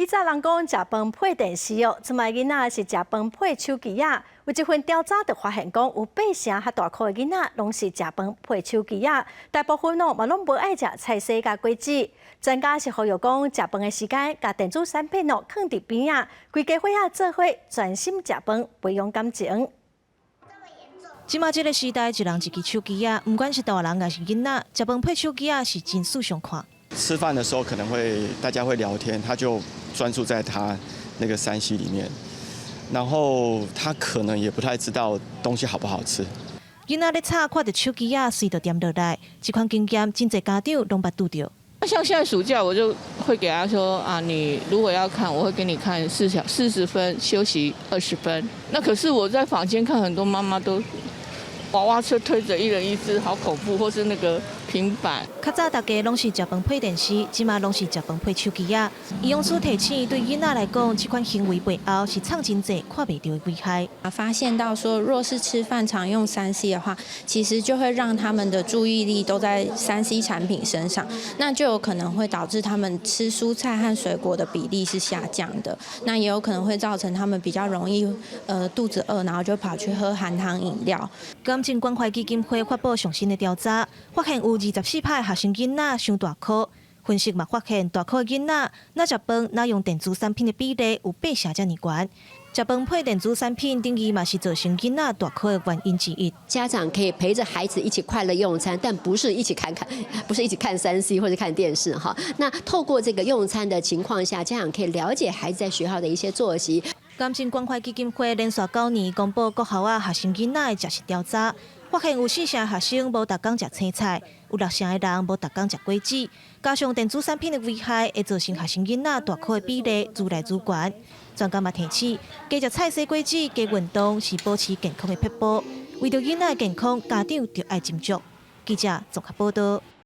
以前人讲食饭配电视哦，即卖囡仔是食饭配手机啊。有一份调查就发现讲，有8成较大块的囡仔拢是食饭配手机啊。大部分嘛拢无爱食菜色甲果子。专家是呼吁讲，食饭的时间甲电子产品放伫边啊，规家伙仔做伙专心食饭，培养感情。即马这个时代，一人一支手机啊，不管是大人还是囡仔，食饭配手机啊是真事上看。吃饭的时候可能大家会聊天，他就专注在他那个3C 里面，然后他可能也不太知道东西好不好吃。囡仔咧炒看到手机啊，随就点落来，这款经验真侪家长拢捌拄到。像现在暑假，我就会给他说啊，你如果要看，我会给你看40分，休息20分。那可是我在房间看，很多妈妈都娃娃车推着一人一只，好恐怖，或是那个平板。较早大家拢是食饭配电视，即马拢是食饭配手机啊。营养师提醒，对囡仔来讲，这款行为背后是藏真侪看袂到的危害。发现到说，若是吃饭常用3C 的话，其实就会让他们的注意力都在3C 产品身上，那就有可能会导致他们吃蔬菜和水果的比例是下降的，那也有可能会造成他们比较容易肚子饿，然后就跑去喝含糖饮料。感情关怀基金会发布上新的调查，发现有24派学生囡仔上大考。分析嘛发现，大考的囡仔那食饭那用电子产品的比例有8成这么悬。食饭配电子产品，等于嘛是造成囡仔大考的原因之一。家长可以陪着孩子一起快乐用餐，但不是一起看3C 或者看电视哈。那透过这个用餐的情况下，家长可以了解孩子在学校的一些作息。感情关怀基金会连续9年公布各校学生囡仔的食食调查，发现有4成学生无逐工食青菜，有6成的人无逐工食果子。加上电子产品的危害，会造成学生囡仔大考的比例愈来愈悬。专家嘛提醒，加食菜色果子、加运动是保持健康的撇步。为着囡仔的健康，家长就要斟酌。记者综合报道。